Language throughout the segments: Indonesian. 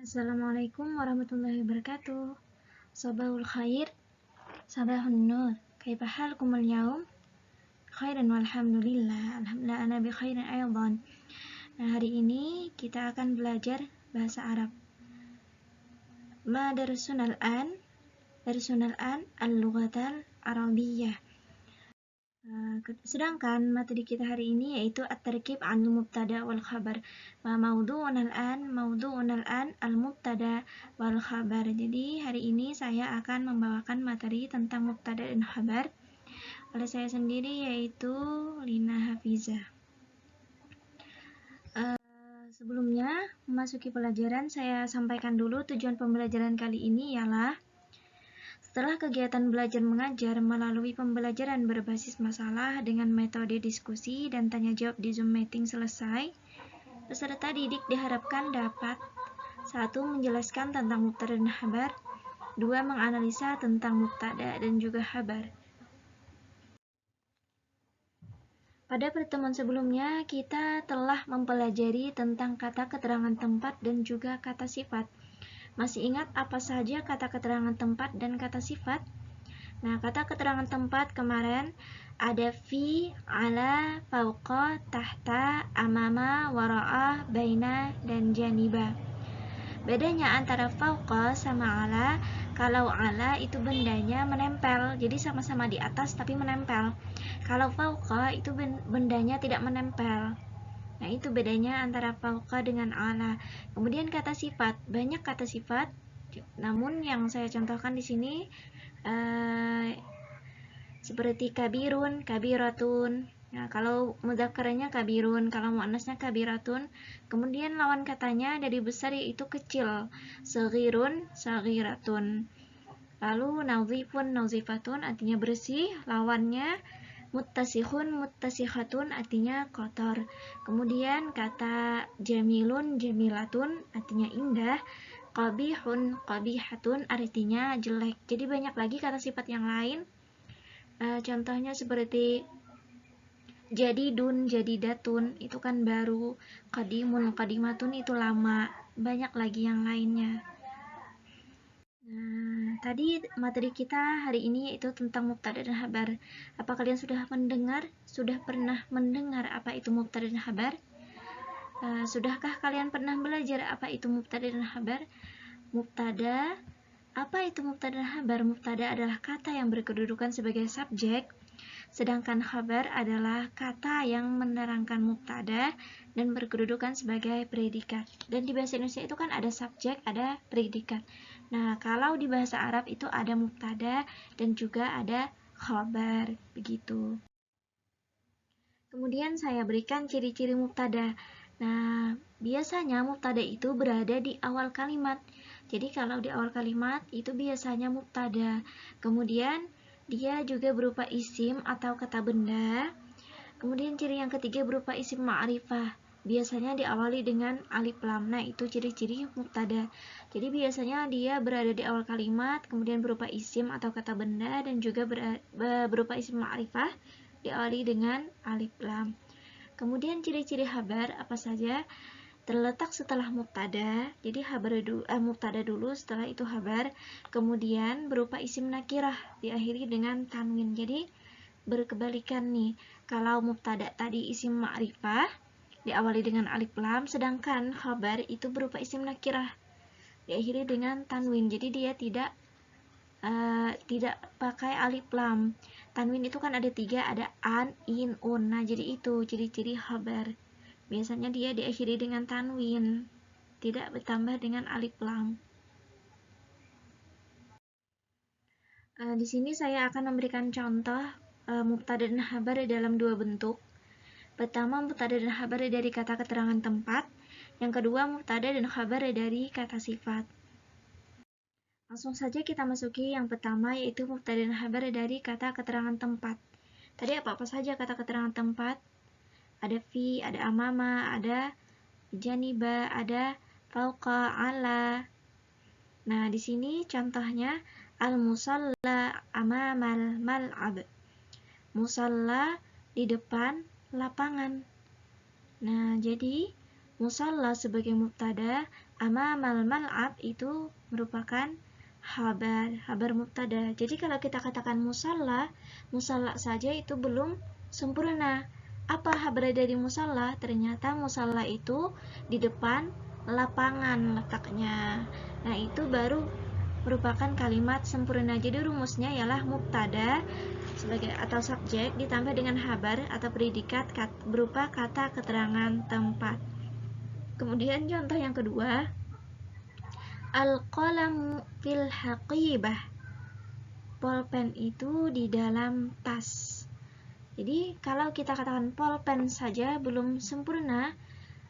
Assalamualaikum warahmatullahi wabarakatuh. Sabahul khair, sabahun nur. Kaifa halkumul yaum? Khairan walhamdulillah. Alhamdulillah ana bi khairin aydan. Nah, hari ini kita akan belajar bahasa Arab. Ma darsunal an? Darsunal an al-lughatal arabiyyah. Sedangkan materi kita hari ini yaitu at-tarkib anil mubtada wal khabar. Maudu'unal an al-mubtada wal khabar. Jadi hari ini saya akan membawakan materi tentang mubtada dan khabar oleh saya sendiri yaitu Lina Hafizah. Sebelumnya memasuki pelajaran, saya sampaikan dulu tujuan pembelajaran kali ini ialah setelah kegiatan belajar mengajar melalui pembelajaran berbasis masalah dengan metode diskusi dan tanya jawab di Zoom meeting selesai, peserta didik diharapkan dapat 1. Menjelaskan tentang mubtada dan khabar, 2. Menganalisa tentang mubtada dan juga khabar. Pada pertemuan sebelumnya, kita telah mempelajari tentang kata keterangan tempat dan juga kata sifat. Masih ingat apa saja kata keterangan tempat dan kata sifat? Nah, kata keterangan tempat kemarin ada fi, ala, fauqa, tahta, amama, wara'a, baina, dan janiba. Bedanya antara fauqa sama ala, kalau ala itu bendanya menempel, jadi sama-sama di atas tapi menempel. Kalau fauqa itu bendanya tidak menempel. Nah, itu bedanya antara fauqa dengan ala. Kemudian kata sifat, banyak kata sifat, namun yang saya contohkan di sini seperti kabirun, kabiratun. Nah, kalau mudzakarnya kabirun, kalau muannasnya kabiratun. Kemudian lawan katanya dari besar yaitu kecil, saghirun, saghiratun. Lalu nazifun, nazifatun artinya bersih, lawannya muttasihun, muttasihhatun artinya kotor. Kemudian kata jamilun, jamilatun artinya indah, qabihun, qabihatun artinya jelek. Jadi banyak lagi kata sifat yang lain. Contohnya seperti jadidun, jadidatun itu kan baru, qadimun, qadimatun itu lama. Banyak lagi yang lainnya. Nah, tadi materi kita hari ini yaitu tentang mubtada dan khabar. Apa kalian sudah pernah mendengar apa itu mubtada dan khabar? Sudahkah kalian pernah belajar apa itu mubtada dan khabar? Mubtada, apa itu mubtada dan khabar? Mubtada adalah kata yang berkedudukan sebagai subjek, sedangkan khabar adalah kata yang menerangkan mubtada dan berkedudukan sebagai predikat. Dan di bahasa Indonesia itu kan ada subjek, ada predikat. Nah, kalau di bahasa Arab itu ada mubtada dan juga ada khabar, begitu. Kemudian saya berikan ciri-ciri mubtada. Nah, biasanya mubtada itu berada di awal kalimat. Jadi kalau di awal kalimat itu biasanya mubtada. Kemudian dia juga berupa isim atau kata benda. Kemudian ciri yang ketiga berupa isim ma'rifah. Biasanya diawali dengan alif lam. Nah, itu ciri-ciri mubtada. Jadi biasanya dia berada di awal kalimat, kemudian berupa isim atau kata benda, dan juga berupa isim ma'rifah diawali dengan alif lam. Kemudian ciri-ciri khabar apa saja? Terletak setelah mubtada. Jadi mubtada dulu, setelah itu khabar. Kemudian berupa isim nakirah diakhiri dengan tanwin. Jadi berkebalikan nih. Kalau mubtada tadi isim ma'rifah diawali dengan alif lam, sedangkan khabar itu berupa isim nakirah diakhiri dengan tanwin. Jadi dia tidak pakai alif lam. Tanwin itu kan ada 3, ada an, in, un. Nah, jadi itu ciri-ciri khabar. Biasanya dia diakhiri dengan tanwin, tidak bertambah dengan alif lam. Di sini saya akan memberikan contoh mubtada dan khabar dalam 2 bentuk. Pertama, mubtada dan khabar dari kata keterangan tempat. Yang kedua, mubtada dan khabar dari kata sifat. Langsung saja kita masuki yang pertama, yaitu mubtada dan khabar dari kata keterangan tempat. Tadi apa-apa saja kata keterangan tempat? Ada fi, ada amama, ada janiba, ada fauqa, ala. Nah, di sini contohnya al-musalla amamal mal'ab. Musalla di depan lapangan. Nah, jadi musalla sebagai mubtada, Amamal mal'ab itu merupakan habar mubtada. Jadi kalau kita katakan musalla saja itu belum sempurna. Apa habar dari musalla? Ternyata musalla itu di depan lapangan letaknya. Nah, itu baru merupakan kalimat sempurna. Jadi rumusnya ialah mubtada sebagai atau subjek ditambah dengan habar atau predikat berupa kata keterangan tempat. Kemudian contoh yang kedua, al-qalamu fil haqibah. Polpen itu di dalam tas. Jadi kalau kita katakan polpen saja belum sempurna,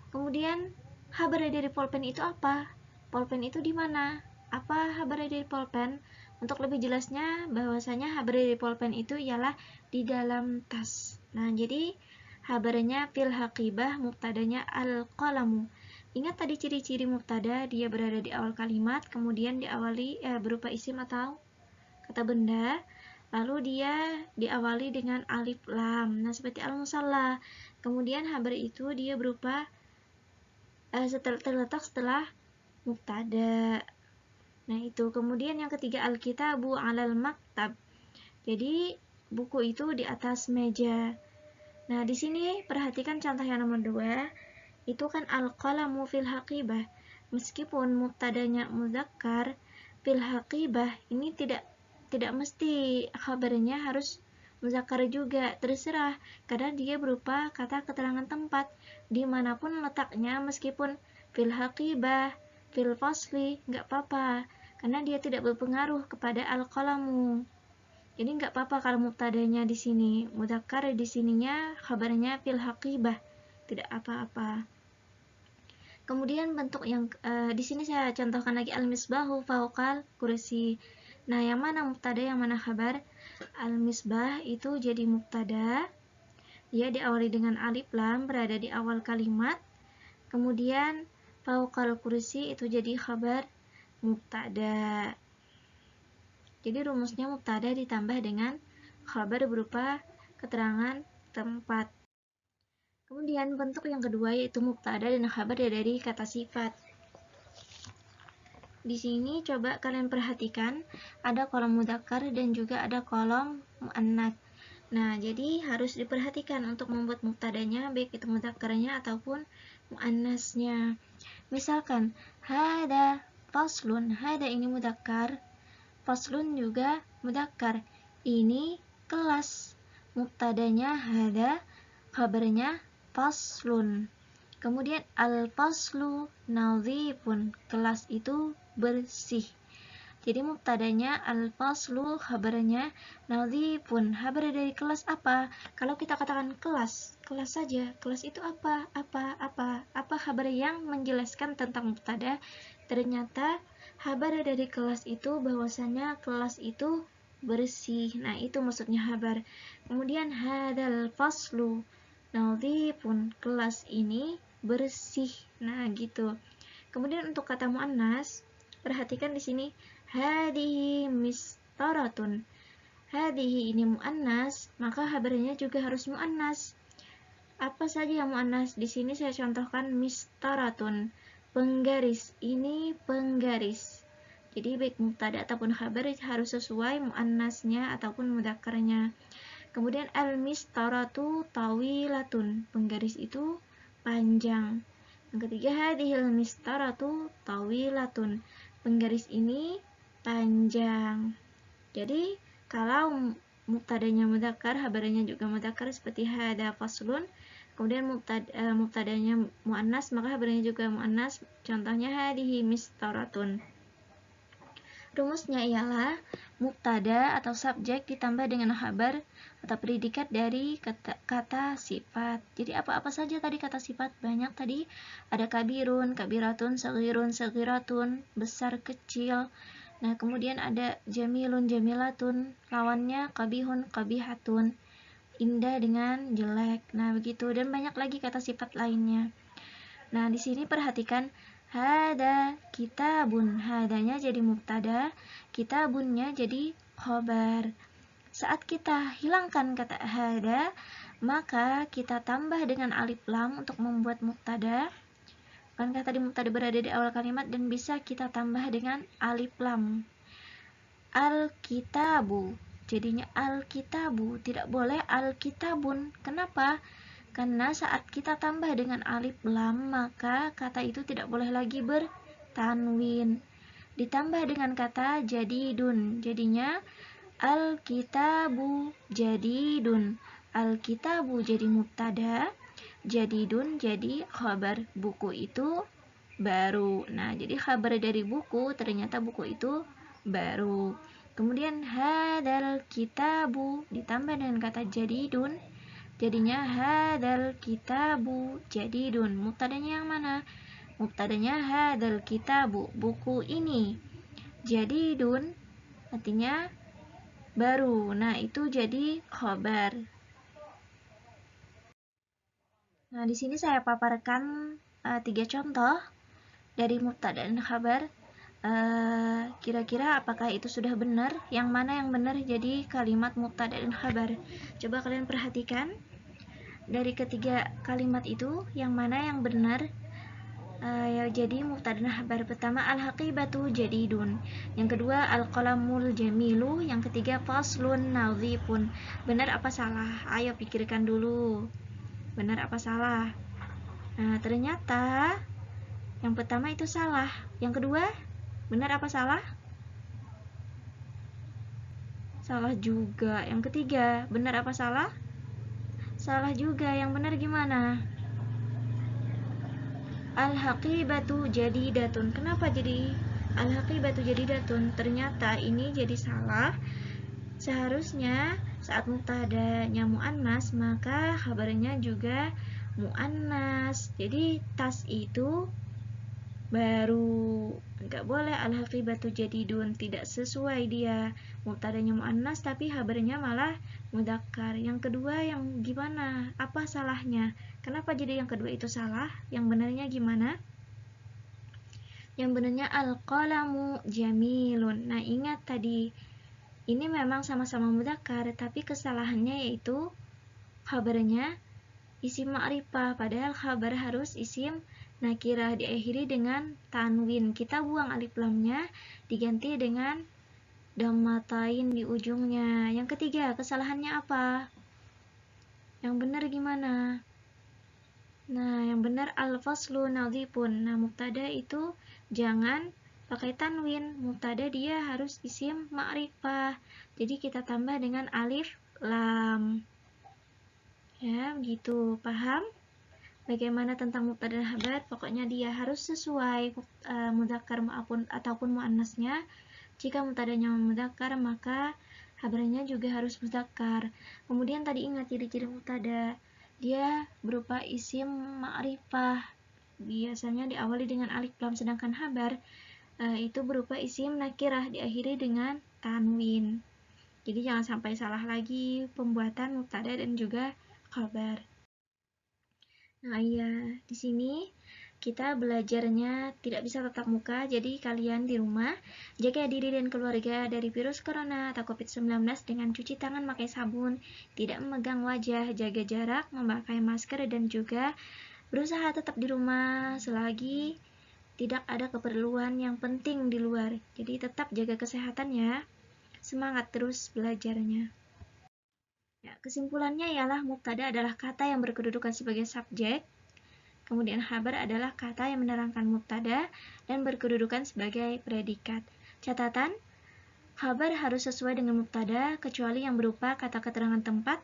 kemudian habar dari polpen itu apa? Polpen itu di mana? Apa habar dari polpen? Untuk lebih jelasnya, bahwasanya habar dari polpen itu ialah di dalam tas. Nah, jadi habarnya fil haqibah, mubtadanya al-qalamu. Ingat tadi ciri-ciri mubtada, dia berada di awal kalimat, kemudian diawali berupa isim atau kata benda, lalu dia diawali dengan alif lam. Nah, seperti al-musalla. Kemudian habar itu dia berupa terletak setelah mubtada. Nah, itu. Kemudian yang ketiga, al-kitabu 'alal maktab. Jadi buku itu di atas meja. Nah, di sini perhatikan contoh yang nomor 2. Itu kan al-qalamu fil haqibah. Meskipun mubtadanya mudzakkar, fil haqibah ini tidak mesti kabarnya harus muzakkar juga, terserah, karena dia berupa kata keterangan tempat dimanapun letaknya, meskipun fil haqibah, fil fasli, nggak apa-apa, karena dia tidak berpengaruh kepada al-qalamu. Jadi nggak apa-apa kalau mubtadanya di sini muzakkar, di sininya kabarnya fil haqibah, tidak apa-apa. Kemudian bentuk yang di sini saya contohkan lagi, al-misbahu fawqal kursi. Nah, yang mana mubtada, yang mana khabar? Al-misbah itu jadi mubtada, dia diawali dengan alif lam, berada di awal kalimat. Kemudian fawqal kursi itu jadi khabar mubtada. Jadi rumusnya mubtada ditambah dengan khabar berupa keterangan tempat. Kemudian bentuk yang kedua yaitu mubtada dan khabar dari kata sifat. Di sini coba kalian perhatikan, ada kolom mudzakkar dan juga ada kolom muannats. Nah, jadi harus diperhatikan untuk membuat mubtadanya, baik itu mudzakkarnya ataupun muannasnya. Misalkan hada faslun, hada ini mudzakkar, faslun juga mudzakkar. Ini kelas. Mubtadanya hada, khabarnya faslun. Kemudian al-faslu nadhifun, kelas itu bersih. Jadi mubtadanya al-faslu, khabarnya nadhifun. Khabar dari kelas apa? Kalau kita katakan kelas saja. Kelas itu apa? Apa khabar yang menjelaskan tentang mubtada? Ternyata khabar dari kelas itu bahwasanya kelas itu bersih. Nah, itu maksudnya khabar. Kemudian hadal faslu nadhifun, kelas ini bersih. Nah, gitu. Kemudian untuk kata muannas, perhatikan di sini hadihi mistaratun. Hadihi ini muannas, maka kabarnya juga harus muannas. Apa saja yang muannas? Di sini saya contohkan mistaratun, penggaris. Ini penggaris. Jadi baik mubtada ataupun khabar harus sesuai muannasnya ataupun mudzakarnya. Kemudian al-mistaratu tawilatun, penggaris itu panjang. Yang ketiga, hadhil mistaratu tawilatun, penggaris ini panjang. Jadi kalau mubtadanya mudzakkar, khabarnya juga mudzakkar seperti hada faslun. Kemudian mubtadanya muannas, maka khabarnya juga muannas. Contohnya hadhihi mistaratun. Rumusnya ialah mubtada atau subjek ditambah dengan khabar atau predikat dari kata sifat. Jadi apa-apa saja tadi kata sifat, banyak tadi. Ada kabirun, kabiratun, saghirun, saghiratun, besar, kecil. Nah, kemudian ada jamilun, jamilatun, lawannya kabihun, kabihatun, indah dengan jelek. Nah, begitu, dan banyak lagi kata sifat lainnya. Nah, di sini perhatikan hada kitabun, hadanya jadi mubtada, kitabunnya jadi khobar. Saat kita hilangkan kata hada, maka kita tambah dengan alif lam untuk membuat mubtada. Bukankah tadi mubtada berada di awal kalimat dan bisa kita tambah dengan alif lam? Al-kitabu, jadinya al-kitabu, tidak boleh al-kitabun. Kenapa? Karena saat kita tambah dengan alif lam, maka kata itu tidak boleh lagi bertanwin. Ditambah dengan kata jadidun, jadinya al-kitabu jadidun. Al-kitabu jadi mubtada, jadidun jadi khabar. Buku itu baru. Nah, jadi khabar dari buku ternyata buku itu baru. Kemudian hadal kitabu ditambah dengan kata jadidun, jadinya hadal kitabu jadidun. Mubtadanya yang mana? Mubtadanya hadal kitabu, buku ini. Jadidun artinya baru. Nah, itu jadi khabar. Nah, di sini saya paparkan 3 contoh dari mubtada dan khabar. Kira-kira apakah itu sudah benar? Yang mana yang benar jadi kalimat mubtada dan khabar? Coba kalian perhatikan. Dari ketiga kalimat itu, yang mana yang benar? Jadi mubtada dan khabar. Pertama al-haqibatu jadidun, yang kedua al-qalamul jamilu, yang ketiga faslun nadhifun. Benar apa salah? Ayo pikirkan dulu. Benar apa salah? Nah, ternyata yang pertama itu salah. Yang kedua, benar apa salah? Salah juga. Yang ketiga, benar apa salah? Salah juga. Yang benar gimana? Al-haqibatu jadidatun. Kenapa jadi al-haqibatu jadidatun? Ternyata ini jadi salah. Seharusnya saat mubtadanya muannas, maka khabarnya juga muannas. Jadi tas itu baru. Enggak boleh al-haqibatu jadidun, tidak sesuai dia. Mubtadanya muannas tapi khabarnya malah mudzakkar. Yang kedua yang gimana? Apa salahnya? Kenapa jadi yang kedua itu salah? Yang benarnya gimana? Yang benarnya al-qalamu jamilun. Nah, ingat tadi ini memang sama-sama mudzakkar, tapi kesalahannya yaitu khabarnya isim ma'rifah, padahal khabar harus isim nakirah diakhiri dengan tanwin. Kita buang alif lamnya, diganti dengan dhammatain di ujungnya. Yang ketiga, kesalahannya apa? Yang benar gimana? Nah, yang benar al-faslu nadhifun. Nah, mubtada itu jangan pakai tanwin. Mubtada dia harus isim ma'rifah. Jadi kita tambah dengan alif lam. Ya, gitu. Paham? Bagaimana tentang mubtada dan khabar? Pokoknya dia harus sesuai mudzakkar ataupun muannasnya. Jika mubtadanya mudzakkar, maka khabarnya juga harus mudzakkar. Kemudian tadi ingat ciri-ciri mubtada. Dia berupa isim ma'rifah. Biasanya diawali dengan alif lam, sedangkan khabar itu berupa isim nakirah diakhiri dengan tanwin. Jadi jangan sampai salah lagi pembuatan mubtada dan juga khabar. Nah, iya, di sini kita belajarnya tidak bisa tatap muka, jadi kalian di rumah jaga diri dan keluarga dari virus corona atau COVID-19 dengan cuci tangan pakai sabun, tidak memegang wajah, jaga jarak, memakai masker, dan juga berusaha tetap di rumah selagi tidak ada keperluan yang penting di luar. Jadi tetap jaga kesehatan ya. Semangat terus belajarnya. Ya, kesimpulannya ialah mubtada adalah kata yang berkedudukan sebagai subjek. Kemudian khabar adalah kata yang menerangkan mubtada dan berkedudukan sebagai predikat. Catatan, khabar harus sesuai dengan mubtada kecuali yang berupa kata keterangan tempat.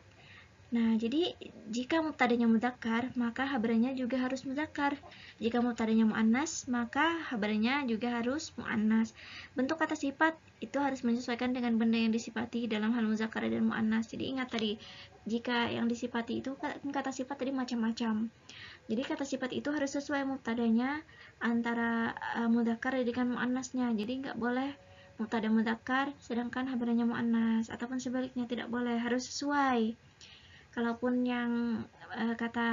Nah, jadi jika mubtadanya mudzakkar, maka khabarnya juga harus mudzakkar. Jika mubtadanya muannas, maka khabarnya juga harus muannas. Bentuk kata sifat itu harus menyesuaikan dengan benda yang disifati dalam hal mudzakkar dan muannas. Jadi ingat tadi, jika yang disifati itu kata sifat tadi macam-macam. Jadi kata sifat itu harus sesuai mubtadanya antara mudzakkar dengan muannasnya. Jadi nggak boleh mubtada mudzakkar sedangkan khabarnya muannas, ataupun sebaliknya tidak boleh, harus sesuai. Kalaupun yang kata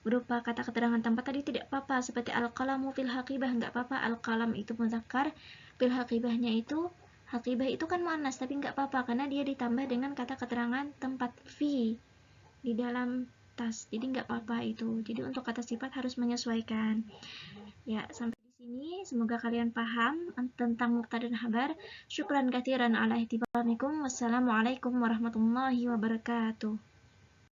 berupa kata keterangan tempat tadi tidak apa-apa, seperti al-qalamu fil haqibah, nggak apa-apa, al-qalam itu mudzakkar, fil haqibahnya itu, haqibah itu kan muannas, tapi nggak apa-apa karena dia ditambah dengan kata keterangan tempat fi di dalam atas, jadi nggak apa-apa itu. Jadi untuk kata sifat harus menyesuaikan. Ya, sampai di sini semoga kalian paham tentang mubtada dan khabar. Syukran katsiran ala ihtibarikum. Wassalamualaikum warahmatullahi wabarakatuh.